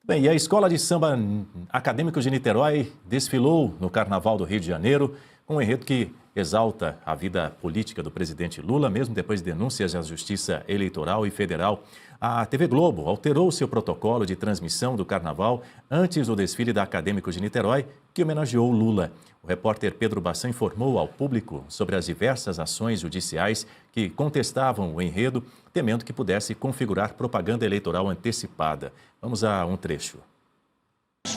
Bem, e a Escola de Samba Acadêmicos de Niterói desfilou no Carnaval do Rio de Janeiro com um enredo que exalta a vida política do presidente Lula, mesmo depois de denúncias à Justiça Eleitoral e Federal. A TV Globo alterou seu protocolo de transmissão do Carnaval antes do desfile da Acadêmicos de Niterói, que homenageou Lula. O repórter Pedro Bassan informou ao público sobre as diversas ações judiciais que contestavam o enredo, temendo que pudesse configurar propaganda eleitoral antecipada. Vamos a um trecho.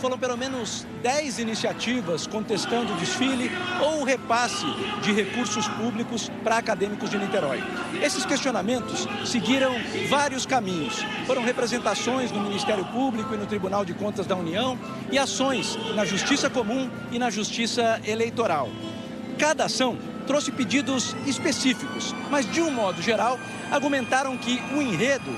Foram pelo menos 10 iniciativas contestando o desfile ou o repasse de recursos públicos para acadêmicos de Niterói. Esses questionamentos seguiram vários caminhos. Foram representações no Ministério Público e no Tribunal de Contas da União e ações na Justiça Comum e na Justiça Eleitoral. Cada ação trouxe pedidos específicos, mas de um modo geral argumentaram que o enredo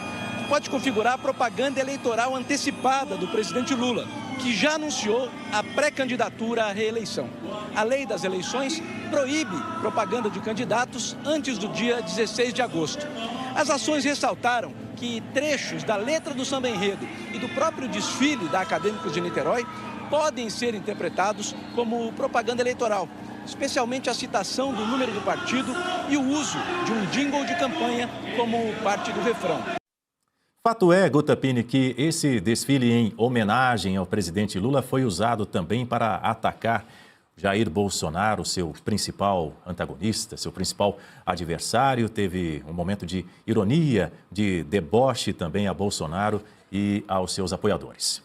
pode configurar propaganda eleitoral antecipada do presidente Lula, que já anunciou a pré-candidatura à reeleição. A lei das eleições proíbe propaganda de candidatos antes do dia 16 de agosto. As ações ressaltaram que trechos da letra do samba enredo e do próprio desfile da Acadêmicos de Niterói podem ser interpretados como propaganda eleitoral, especialmente a citação do número do partido e o uso de um jingle de campanha como parte do refrão. Fato é, Guta Piñi, que esse desfile em homenagem ao presidente Lula foi usado também para atacar Jair Bolsonaro, seu principal antagonista, seu principal adversário. Teve um momento de ironia, de deboche também a Bolsonaro e aos seus apoiadores.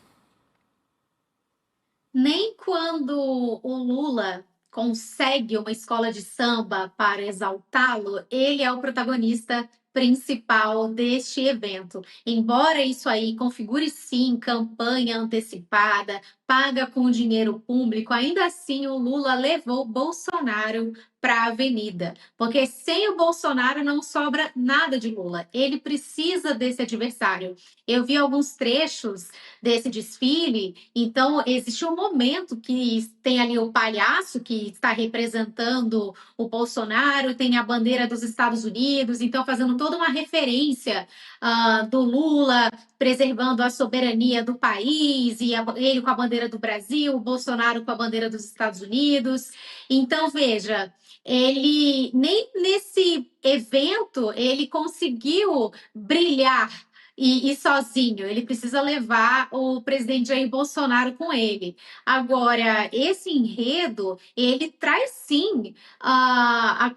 Nem quando o Lula consegue uma escola de samba para exaltá-lo, ele é o protagonista principal deste evento. Embora isso aí configure sim campanha antecipada, paga com dinheiro público, ainda assim o Lula levou Bolsonaro para a avenida, porque sem o Bolsonaro não sobra nada de Lula. Ele precisa desse adversário. Eu vi alguns trechos desse desfile, então existe um momento que tem ali o palhaço que está representando o Bolsonaro, tem a bandeira dos Estados Unidos, então fazendo toda uma referência do Lula preservando a soberania do país, e ele com a bandeira do Brasil, o Bolsonaro com a bandeira dos Estados Unidos. Então, veja, ele nem nesse evento ele conseguiu brilhar e sozinho, ele precisa levar o presidente Jair Bolsonaro com ele. Agora, esse enredo, ele traz sim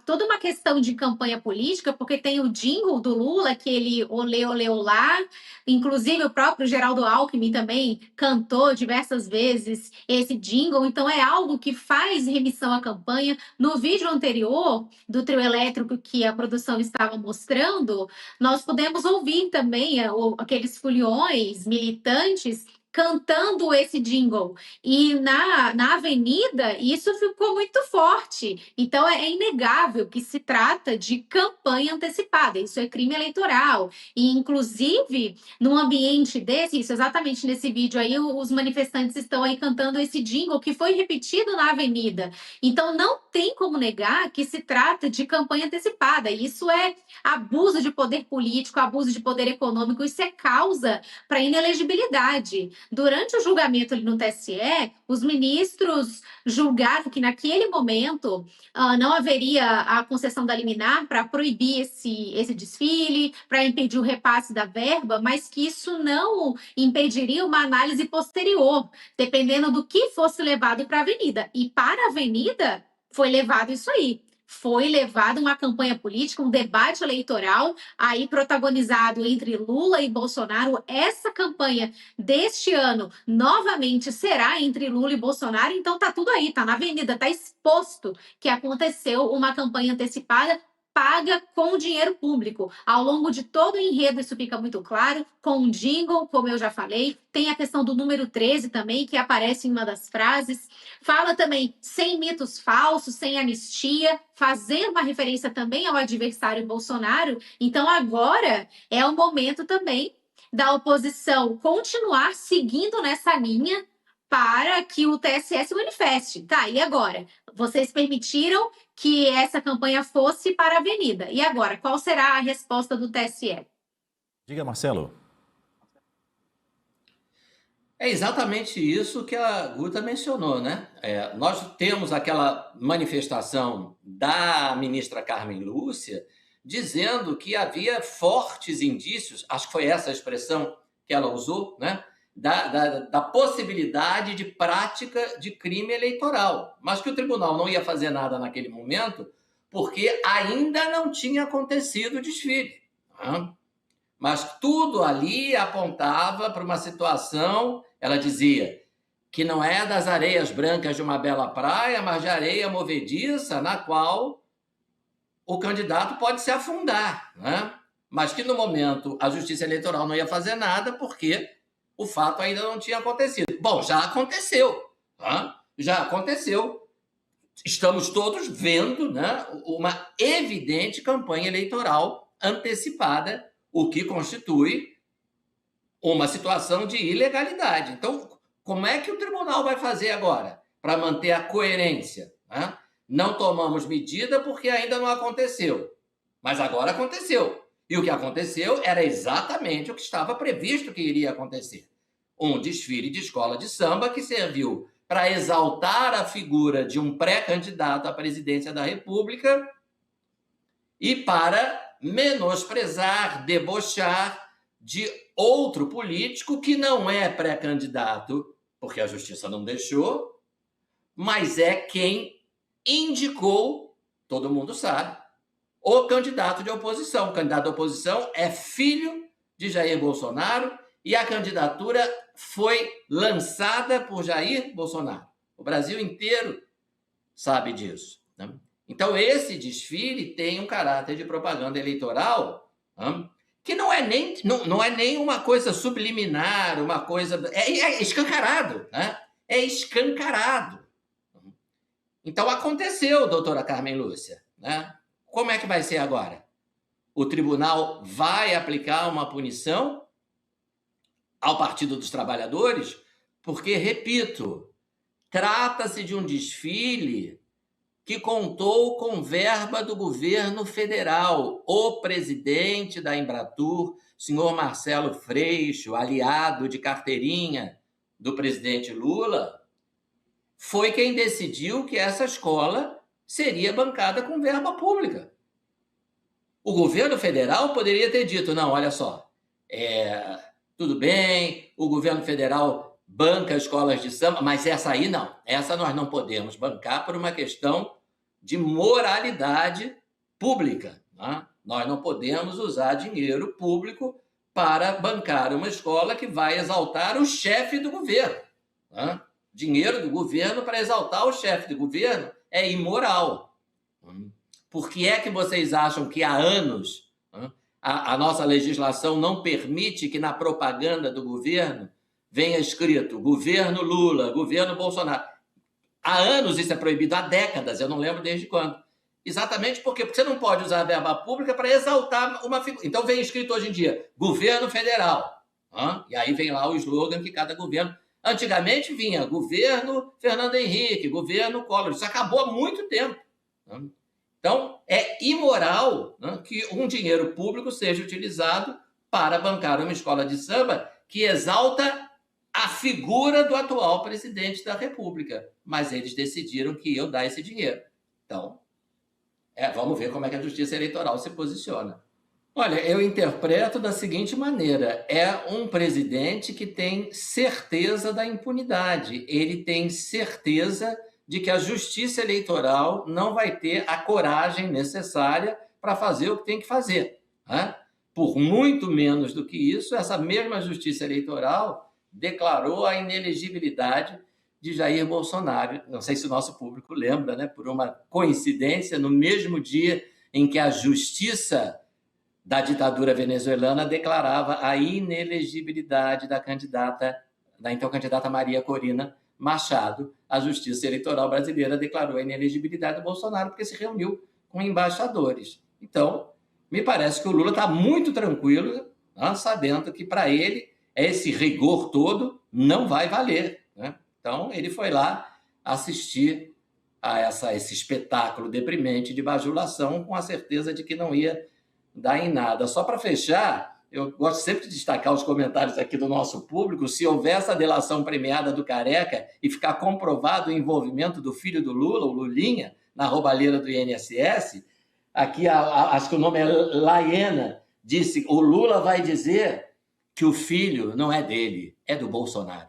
toda uma questão de campanha política, porque tem o jingle do Lula, que ele olê, olê, olá, inclusive o próprio Geraldo Alckmin também cantou diversas vezes esse jingle, então é algo que faz remissão à campanha. No vídeo anterior do trio elétrico que a produção estava mostrando, nós podemos ouvir também aqueles foliões militantes cantando esse jingle. E na avenida, isso ficou muito forte. Então, é inegável que se trata de campanha antecipada. Isso é crime eleitoral. E, inclusive, num ambiente desse, isso exatamente nesse vídeo aí, os manifestantes estão aí cantando esse jingle que foi repetido na avenida. Então, não tem como negar que se trata de campanha antecipada. Isso é abuso de poder político, abuso de poder econômico, isso é causa para inelegibilidade. Durante o julgamento ali no TSE, os ministros julgaram que naquele momento não haveria a concessão da liminar para proibir esse desfile, para impedir o repasse da verba, mas que isso não impediria uma análise posterior, dependendo do que fosse levado para a avenida. E para a avenida foi levado isso aí. Foi levada uma campanha política, um debate eleitoral, aí protagonizado entre Lula e Bolsonaro. Essa campanha deste ano, novamente, será entre Lula e Bolsonaro. Então, tá tudo aí, tá na avenida, tá exposto que aconteceu uma campanha antecipada paga com dinheiro público. Ao longo de todo o enredo, isso fica muito claro, com um jingle, como eu já falei. Tem a questão do número 13 também, que aparece em uma das frases. Fala também sem mitos falsos, sem anistia, fazendo uma referência também ao adversário Bolsonaro. Então, agora é o momento também da oposição continuar seguindo nessa linha para que o TSE se manifeste. Tá, e agora? Vocês permitiram que essa campanha fosse para a avenida. E agora, qual será a resposta do TSE? Diga, Marcelo. É exatamente isso que a Guta mencionou, né? Nós temos aquela manifestação da ministra Carmen Lúcia dizendo que havia fortes indícios, acho que foi essa a expressão que ela usou, né? Da possibilidade de prática de crime eleitoral, mas que o tribunal não ia fazer nada naquele momento porque ainda não tinha acontecido o desfile. Né? Mas tudo ali apontava para uma situação, ela dizia, que não é das areias brancas de uma bela praia, mas de areia movediça, na qual o candidato pode se afundar, né? Mas que no momento a Justiça Eleitoral não ia fazer nada porque o fato ainda não tinha acontecido. Bom, já aconteceu, tá? Já aconteceu. Estamos todos vendo, né, uma evidente campanha eleitoral antecipada, o que constitui uma situação de ilegalidade. Então, como é que o tribunal vai fazer agora para manter a coerência? Né? Não tomamos medida porque ainda não aconteceu, mas agora aconteceu. E o que aconteceu era exatamente o que estava previsto que iria acontecer. Um desfile de escola de samba que serviu para exaltar a figura de um pré-candidato à presidência da República e para menosprezar, debochar de outro político que não é pré-candidato, porque a justiça não deixou, mas é quem indicou, todo mundo sabe, o candidato de oposição. O candidato de oposição é filho de Jair Bolsonaro e a candidatura foi lançada por Jair Bolsonaro. O Brasil inteiro sabe disso. Né? Então, esse desfile tem um caráter de propaganda eleitoral, né? Que não é nem uma coisa subliminar, uma coisa... É escancarado, né? É escancarado. Então, aconteceu, doutora Carmen Lúcia. Né? Como é que vai ser agora? O tribunal vai aplicar uma punição ao Partido dos Trabalhadores? Porque, repito, trata-se de um desfile que contou com verba do governo federal. O presidente da Embratur, senhor Marcelo Freixo, aliado de carteirinha do presidente Lula, foi quem decidiu que essa escola seria bancada com verba pública. O governo federal poderia ter dito, não, olha só, tudo bem, o governo federal banca escolas de samba, mas essa aí não. Essa nós não podemos bancar por uma questão de moralidade pública. Né? Nós não podemos usar dinheiro público para bancar uma escola que vai exaltar o chefe do governo. Né? Dinheiro do governo para exaltar o chefe do governo é imoral. Por que é que vocês acham que há anos a nossa legislação não permite que na propaganda do governo venha escrito governo Lula, governo Bolsonaro? Há anos isso é proibido, há décadas, eu não lembro desde quando. Exatamente por quê? Porque você não pode usar a verba pública para exaltar uma figura. Então vem escrito hoje em dia, governo federal. E aí vem lá o slogan que cada governo... Antigamente vinha governo Fernando Henrique, governo Collor. Isso acabou há muito tempo. Então, é imoral que um dinheiro público seja utilizado para bancar uma escola de samba que exalta a figura do atual presidente da República. Mas eles decidiram que iam dar esse dinheiro. Então, vamos ver como é que a Justiça Eleitoral se posiciona. Olha, eu interpreto da seguinte maneira. É um presidente que tem certeza da impunidade. Ele tem certeza de que a Justiça Eleitoral não vai ter a coragem necessária para fazer o que tem que fazer. Né? Por muito menos do que isso, essa mesma Justiça Eleitoral declarou a inelegibilidade de Jair Bolsonaro. Não sei se o nosso público lembra, né? Por uma coincidência, no mesmo dia em que a Justiça da ditadura venezuelana declarava a inelegibilidade da então candidata Maria Corina Machado, a Justiça Eleitoral brasileira declarou a inelegibilidade do Bolsonaro porque se reuniu com embaixadores. Então, me parece que o Lula está muito tranquilo, sabendo que para ele esse rigor todo não vai valer. Né? Então, ele foi lá assistir a esse espetáculo deprimente de bajulação com a certeza de que não ia dar em nada. Só para fechar, Eu gosto sempre de destacar os comentários aqui do nosso público. Se houver essa delação premiada do Careca e ficar comprovado o envolvimento do filho do Lula, o Lulinha, na roubalheira do INSS, aqui acho que o nome é Laiena, disse: o Lula vai dizer que o filho não é dele, é do Bolsonaro.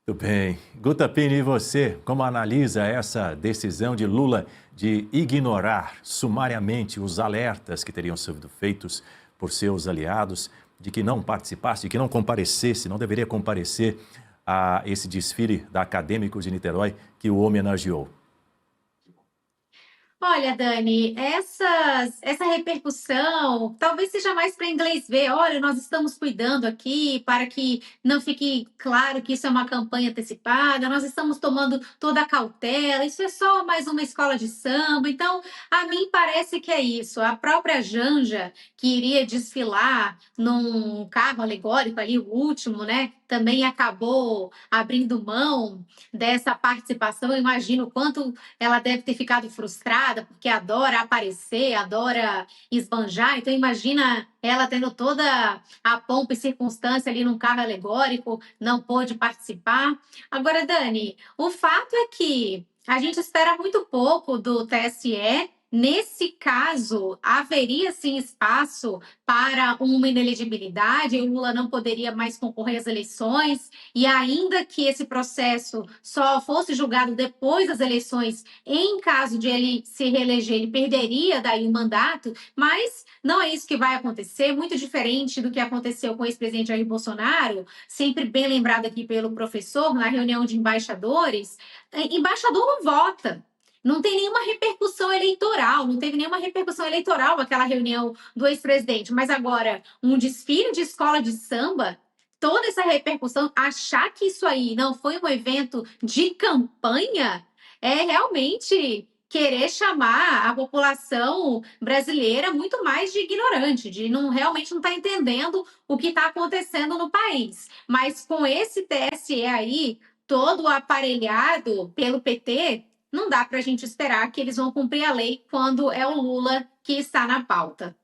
Muito bem. Guta Pini, e você, como analisa essa decisão de Lula de ignorar sumariamente os alertas que teriam sido feitos por seus aliados, de que não participasse, de que não comparecesse, não deveria comparecer a esse desfile da Acadêmicos de Niterói que o homenageou? Olha, Dani, essa repercussão talvez seja mais para inglês ver. Olha, nós estamos cuidando aqui para que não fique claro que isso é uma campanha antecipada, nós estamos tomando toda a cautela, isso é só mais uma escola de samba. Então, a mim parece que é isso. A própria Janja, que iria desfilar num carro alegórico ali, o último, né? Também acabou abrindo mão dessa participação. Eu imagino o quanto ela deve ter ficado frustrada, porque adora aparecer, adora esbanjar. Então, imagina ela tendo toda a pompa e circunstância ali num carro alegórico, não pôde participar. Agora, Dani, o fato é que a gente espera muito pouco do TSE. Nesse caso, haveria sim espaço para uma inelegibilidade, o Lula não poderia mais concorrer às eleições, e ainda que esse processo só fosse julgado depois das eleições, em caso de ele se reeleger, ele perderia daí o mandato, mas não é isso que vai acontecer, muito diferente do que aconteceu com o ex-presidente Jair Bolsonaro, sempre bem lembrado aqui pelo professor, na reunião de embaixadores, embaixador não vota. Não tem nenhuma repercussão eleitoral, não teve nenhuma repercussão eleitoral aquela reunião do ex-presidente. Mas agora, um desfile de escola de samba, toda essa repercussão, achar que isso aí não foi um evento de campanha, é realmente querer chamar a população brasileira muito mais de ignorante, de não realmente não estar entendendo o que está acontecendo no país. Mas com esse TSE aí, todo aparelhado pelo PT, não dá para a gente esperar que eles vão cumprir a lei quando é o Lula que está na pauta.